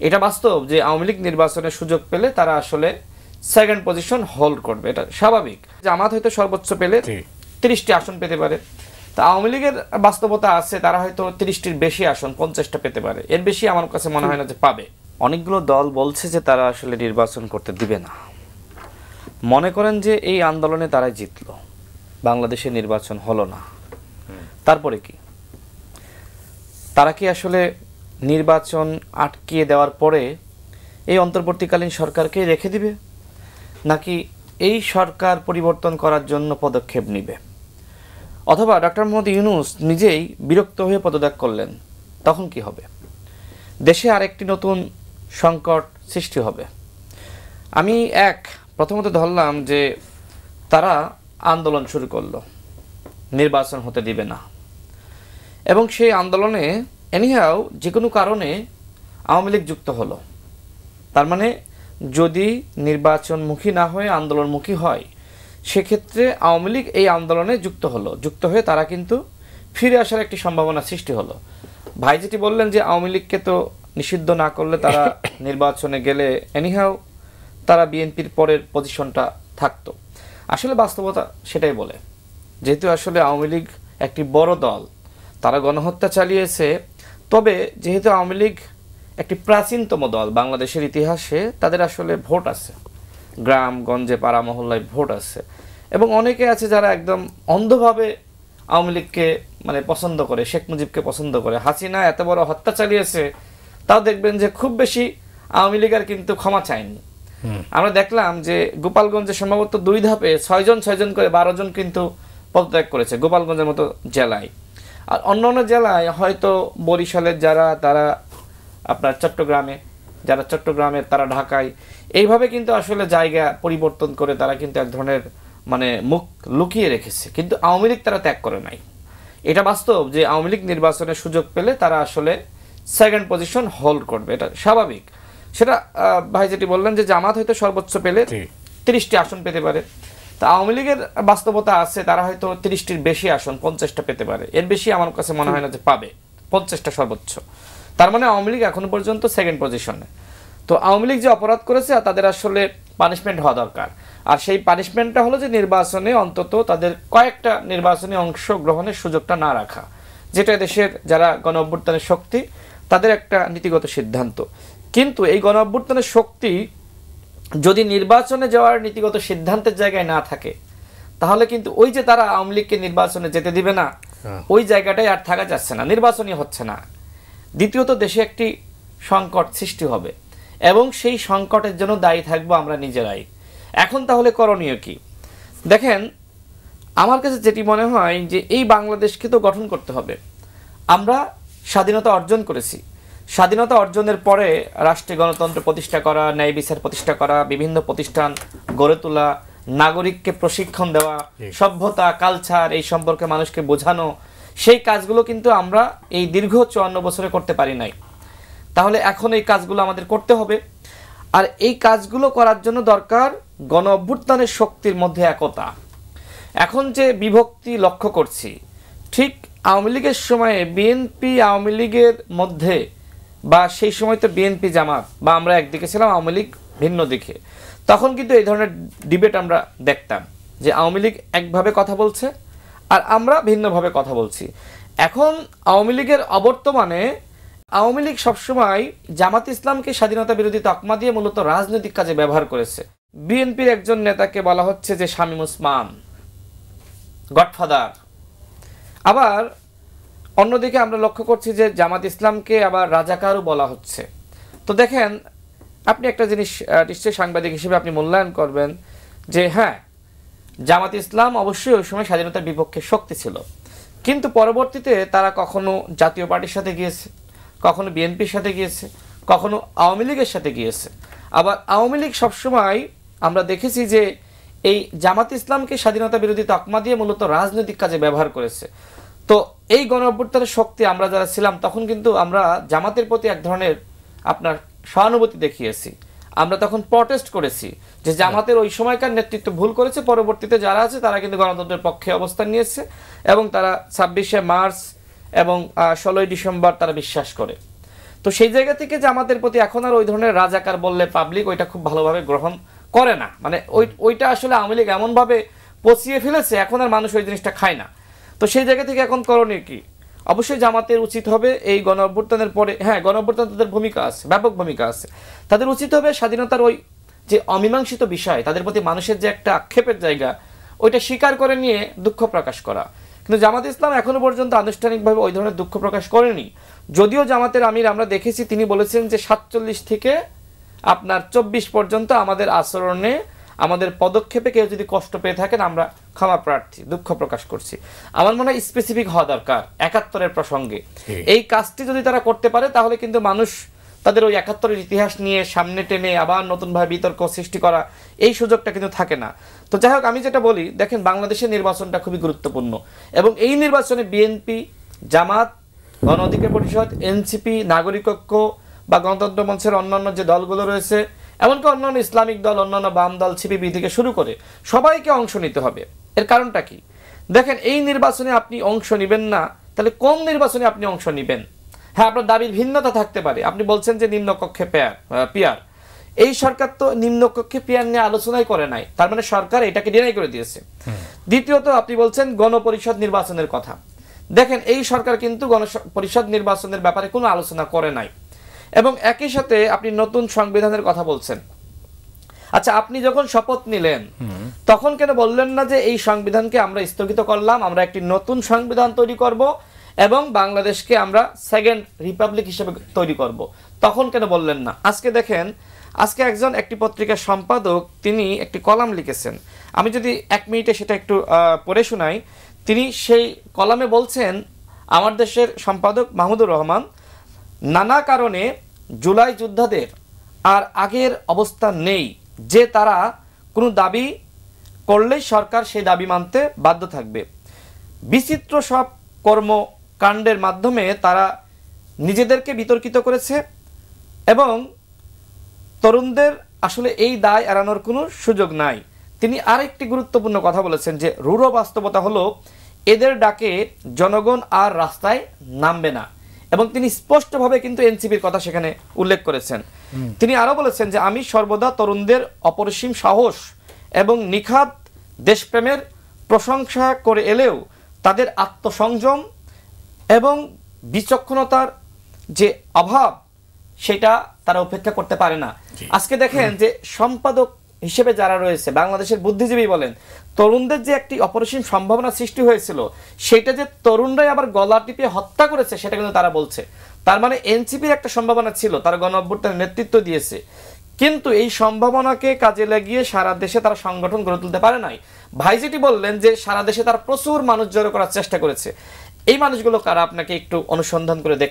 এটা বাস্তব যে আওয়ামী লীগ নির্বাচনের সুযোগ পেলে তারা আসলে সেকেন্ড পজিশন হোল্ড করবে, এটা স্বাভাবিক। জামাত হয়তো সর্বোচ্চ পেলে 30টি আসন পেতে পারে, তা আওয়ামী লীগের বাস্তবতা আছে তারা হয়তো 30টির বেশি আসন 50টা পেতে পারে, এর বেশি আমার কাছে মনে হয় না যে পাবে। অনেকগুলো দল বলছে যে তারা আসলে নির্বাচন করতে দিবে না, মনে করেন যে এই আন্দোলনে তারা জিতলো, বাংলাদেশে নির্বাচন হলো না, তারপরে কি তারা কি আসলে নির্বাচন আটকিয়ে দেওয়ার পরে এই অন্তর্বর্তীকালীন সরকারকে রেখে দিবে, নাকি এই সরকার পরিবর্তন করার জন্য পদক্ষেপ নেবে? অথবা ডক্টর মোহাম্মদ ইউনূস নিজেই বিরক্ত হয়ে পদত্যাগ করলেন, তখন কি হবে? দেশে আরেকটি নতুন সংকট সৃষ্টি হবে। আমি প্রথমত ধরলাম যে তারা আন্দোলন শুরু করলো, নির্বাচন হতে দিবে না, এবং সেই আন্দোলনে এনিহাও যে কোনো কারণে আওয়ামী লীগ যুক্ত হলো। তার মানে যদি নির্বাচনমুখী না হয়ে আন্দোলনমুখী হয়, সেক্ষেত্রে আওয়ামী লীগ এই আন্দোলনে যুক্ত হলো, যুক্ত হয়ে তারা কিন্তু ফিরে আসার একটি সম্ভাবনা সৃষ্টি হলো। ভাই যেটি বললেন যে আওয়ামী লীগকে তো নিষিদ্ধ না করলে তারা নির্বাচনে গেলে এনিহাও তারা বিএনপির পরের পজিশনটা থাকতো, আসলে বাস্তবতা সেটাই বলে। যেহেতু আসলে আওয়ামী লীগ একটি বড় দল, তারা গণহত্যা চালিয়েছে, তবে যেহেতু আওয়ামী লীগ একটি প্রাচীনতম দল বাংলাদেশের ইতিহাসে, তাদের আসলে ভোট আছে, গ্রাম গঞ্জে পাড়া মহল্লায় ভোট আছে, এবং অনেকে আছে যারা একদম অন্ধভাবে আওয়ামী লীগকে মানে পছন্দ করে, শেখ মুজিবকে পছন্দ করে। হাসিনা এত বড় হত্যা চালিয়েছে, তাও দেখবেন যে খুব বেশি আওয়ামী লীগ আর কিন্তু ক্ষমা চায়নি। আমরা দেখলাম যে গোপালগঞ্জে সম্ভবত 2 ধাপে 6 জন করে 12 জন কিন্তু পদত্যাগ করেছে গোপালগঞ্জের মতো জেলায়। আর অন্যান্য জেলায় হয়তো বরিশালের যারা, তারা আপনার চট্টগ্রামে, যারা চট্টগ্রামের তারা ঢাকায়, এইভাবে কিন্তু আসলে জায়গা পরিবর্তন করে তারা কিন্তু এক ধরনের মানে মুখ লুকিয়ে রেখেছে, কিন্তু আওয়ামী লীগ তারা ত্যাগ করে নাই। এটা বাস্তব যে আওয়ামী লীগ নির্বাচনের সুযোগ পেলে তারা আসলে সেকেন্ড পজিশন হোল্ড করবে, এটা স্বাভাবিক। সেটা ভাই যেটি বললেন যে জামাত হয়তো সর্বোচ্চ পেলে 30টি আসন পেতে পারে, তা আওয়ামী লীগের বাস্তবতা আছে তারা হয়তো 30টির বেশি আসন 50টা পেতে পারে, এর বেশি আমার কাছে মনে হয় না যে পাবে, 50টা সর্বোচ্চ। তার মানে আওয়ামী লীগ এখনো পর্যন্ত সেকেন্ড পজিশনে। তো আওয়ামী লীগ যে অপরাধ করেছে তাদের আসলে পানিশমেন্ট হওয়া দরকার, আর সেই পানিশমেন্টটা হলো যে নির্বাচনে অন্তত তাদের কয়েকটা নির্বাচনে অংশগ্রহণের সুযোগটা না রাখা, যেটা দেশের যারা গণ অভ্যুত্থানের শক্তি তাদের একটা নীতিগত সিদ্ধান্ত। কিন্তু এই গণ অভ্যুত্থানের শক্তি যদি নির্বাচনে যাওয়ার নীতিগত সিদ্ধান্তের জায়গায় না থাকে, তাহলে কিন্তু ওই যে তারা আওয়ামী লীগকে নির্বাচনে যেতে দিবে না, ওই জায়গাটাই আর থাকা যাচ্ছে না, নির্বাচনই হচ্ছে না। দ্বিতীয়ত দেশে একটি সংকট সৃষ্টি হবে, এবং সেই সংকটের জন্য দায়ী থাকবো আমরা নিজেরাই। এখন তাহলে করণীয় কি? দেখেন, আমার কাছে যেটি মনে হয় যে এই বাংলাদেশকে তো গঠন করতে হবে। আমরা স্বাধীনতা অর্জন করেছি, স্বাধীনতা অর্জনের পরে রাষ্ট্রে গণতন্ত্র প্রতিষ্ঠা করা, ন্যায় বিচার প্রতিষ্ঠা করা, বিভিন্ন প্রতিষ্ঠান গড়ে তোলা, নাগরিককে প্রশিক্ষণ দেওয়া, সভ্যতা কালচার এই সম্পর্কে মানুষকে বোঝানো, সেই কাজগুলো কিন্তু আমরা এই দীর্ঘ 54 বছরে করতে পারি নাই। তাহলে এখন এই কাজগুলো আমাদের করতে হবে, আর এই কাজগুলো করার জন্য দরকার গণ অভ্যুত্থানের শক্তির মধ্যে একতা। এখন যে বিভক্তি লক্ষ্য করছি, ঠিক আওয়ামী লীগের সময়ে বিএনপি আওয়ামী লীগের মধ্যে, বা সেই সময় তো বিএনপি জামাত বা আমরা একদিকে ছিলাম, আওয়ামী লীগ ভিন্ন দিকে, তখন কিন্তু এই ধরনের ডিবেট আমরা দেখতাম যে আওয়ামী লীগ একভাবে কথা বলছে আর আমরা ভিন্নভাবে কথা বলছি। এখন আওয়ামী লীগের অবর্তমানে আওয়ামী লীগ সবসময় জামাত ইসলামকে স্বাধীনতা বিরোধী তকমা দিয়ে মূলত রাজনৈতিক কাজে ব্যবহার করেছে। বিএনপির একজন নেতাকে বলা হচ্ছে যে শামীম ওসমান, গডফাদার। আবার অন্যদিকে আমরা লক্ষ্য করছি যে জামাত ইসলামকে আবার রাজাকারও বলা হচ্ছে। তো দেখেন, আপনি একটা জিনিস নিশ্চয়ই সাংবাদিক হিসেবে আপনি মূল্যায়ন করবেন যে হ্যাঁ, জামাত ইসলাম অবশ্যই ওই সময় স্বাধীনতার বিপক্ষে শক্তি ছিল, কিন্তু পরবর্তীতে তারা কখনো জাতীয় পার্টির সাথে গিয়েছে, কখনো বিএনপির সাথে গিয়েছে, কখনো আওয়ামী লীগের সাথে গিয়েছে। আবার আওয়ামী লীগ সবসময় আমরা দেখেছি যে এই জামাত ইসলামকে স্বাধীনতা বিরোধী তকমা দিয়ে মূলত রাজনৈতিক কাজে ব্যবহার করেছে। তো এই গণ অভ্যুত্থানের শক্তি আমরা যারা ছিলাম, তখন কিন্তু আমরা জামাতের প্রতি এক ধরনের আপনার সহানুভূতি দেখিয়েছি। আমরা তখন প্রটেস্ট করেছি যে জামাতের ওই সময়কার নেতৃত্ব ভুল করেছে, পরবর্তীতে যারা আছে তারা কিন্তু গণতন্ত্রের পক্ষে অবস্থান নিয়েছে, এবং তারা 26শে মার্চ এবং 16ই ডিসেম্বর তারা বিশ্বাস করে। তো সেই জায়গা থেকে জামাতের প্রতি এখন আর ওই ধরনের রাজাকার বললে পাবলিক ওইটা খুব ভালোভাবে গ্রহণ করে না, মানে ওইটা আসলে আওয়ামী লীগ এমনভাবে পচিয়ে ফেলেছে এখন আর মানুষ ওই জিনিসটা খায় না। তো সেই জায়গা থেকে এখন করণীয় কি? অবশ্যই জামাতের উচিত হবে এই গণ অভ্যুত্থানের পরে, হ্যাঁ গণ অভ্যুত্থান তাদের ভূমিকা আছে, ব্যাপক ভূমিকা আছে, তাদের উচিত হবে স্বাধীনতার ওই যে অমীমাংসিত বিষয়, তাদের প্রতি মানুষের যে একটা আক্ষেপের জায়গা, ওইটা স্বীকার করে নিয়ে দুঃখ প্রকাশ করা। কিন্তু জামাত ইসলাম এখনো পর্যন্ত আনুষ্ঠানিকভাবে ওই ধরনের দুঃখ প্রকাশ করেনি। যদিও জামাতের আমির আমরা দেখেছি তিনি বলেছেন যে 47 থেকে আপনার 24 পর্যন্ত আমাদের আচরণে, আমাদের পদক্ষেপে কেউ যদি কষ্ট পেয়ে থাকেন আমরা ক্ষমা প্রার্থী, দুঃখ প্রকাশ করছি। আমার মনে হয় স্পেসিফিক হওয়া দরকার 71-এর প্রসঙ্গে। এই কাজটি যদি তারা করতে পারে তাহলে কিন্তু মানুষ তাদের ওই 71-এর ইতিহাস নিয়ে সামনে টেনে আবার নতুনভাবে বিতর্ক সৃষ্টি করা, এই সুযোগটা কিন্তু থাকে না। তো যাই হোক, আমি যেটা বলি, দেখেন বাংলাদেশের নির্বাচনটা খুবই গুরুত্বপূর্ণ এবং এই নির্বাচনে বিএনপি, জামাত, গণ অধিকার পরিষদ, এনসিপি, নাগরিক ঐক্য বা গণতন্ত্র মঞ্চের অন্যান্য যে দলগুলো রয়েছে, এমনকি অন্যান্য ইসলামিক দল, অন্যান্য বাম দল, সিপিবি থেকে শুরু করে সবাইকে অংশ নিতে হবে। এর কারণটা কি? দেখেন এই নির্বাচনে আপনি অংশ নেবেন না, তাহলে কোন নির্বাচনে আপনি অংশ নেবেন? হ্যাঁ, আপনার দাবির ভিন্নতা থাকতে পারে, আপনি বলছেন যে নিম্নকক্ষে পিয়ার, এই সরকার তো নিম্নকক্ষে পিয়ার নিয়ে আলোচনাই করে নাই, তার মানে সরকার এটাকে ডিনাই করে দিয়েছে। দ্বিতীয়ত আপনি বলছেন গণপরিষদ নির্বাচনের কথা। দেখেন এই সরকার কিন্তু গণপরিষদ নির্বাচনের ব্যাপারে কোনো আলোচনা করে নাই এবং একই সাথে আপনি নতুন সংবিধানের কথা বলছেন। আচ্ছা, আপনি যখন শপথ নিলেন তখন কেন বললেন না যে এই সংবিধানকে আমরা স্থগিত করলাম, আমরা একটি নতুন সংবিধান তৈরি করব এবং বাংলাদেশকে আমরা সেকেন্ড রিপাবলিক হিসেবে তৈরি করব? তখন কেন বললেন না? আজকে দেখেন, আজকে একটি পত্রিকার সম্পাদক তিনি একটি কলাম লিখেছেন, আমি যদি 1 মিনিটে সেটা একটু পড়ে শোনাই। তিনি সেই কলামে বলছেন, আমার দেশের সম্পাদক মাহমুদুর রহমান, নানা কারণে জুলাই যোদ্ধাদের আর আগের অবস্থা নেই যে তারা কোনো দাবি করলেই সরকার সেই দাবি মানতে বাধ্য থাকবে। বিচিত্র সব কর্মকাণ্ডের মাধ্যমে তারা নিজেদেরকে বিতর্কিত করেছে এবং তরুণদের আসলে এই দায় এড়ানোর কোনো সুযোগ নাই। তিনি আরেকটি গুরুত্বপূর্ণ কথা বলেছেন যে রূঢ় বাস্তবতা হলো এদের ডাকে জনগণ আর রাস্তায় নামবে না এবং তিনি স্পষ্টভাবে কিন্তু এনসিপির কথা সেখানে উল্লেখ করেছেন। তিনি আরো বলেছেন যে আমি সর্বদা তরুণদের অপরিসীম সাহস এবং নিখাদ দেশপ্রেমের প্রশংসা করে এলেও তাদের আত্মসংযম এবং বিচক্ষণতার যে অভাব সেটা তারা উপেক্ষা করতে পারে না। আজকে দেখেন যে সম্পাদক হিসেবে যারা রয়েছে, বাংলাদেশের বুদ্ধিজীবী বলেন, তরুণদের যে একটি অপরিসীম সম্ভাবনা সৃষ্টি হয়েছিল সেটা যে তরুণরাই আবার গলা টিপে হত্যা করেছে সেটা কিন্তু তারা বলছে। তার মানে এনসিপির একটা সম্ভাবনা ছিল, তারা গণ অভ্যুত্থানের নেতৃত্ব দিয়েছে, কিন্তু এই সম্ভাবনাকে কাজে লাগিয়ে সারা দেশে তারা সংগঠন গড়ে তুলতে পারে নাই। ভাই যেটি বললেন যে সারা দেশে তারা প্রচুর মানুষ জড়ো করার চেষ্টা করেছে, এই মানুষগুলো কারা আপনাকে একটু অনুসন্ধান করে দেখতে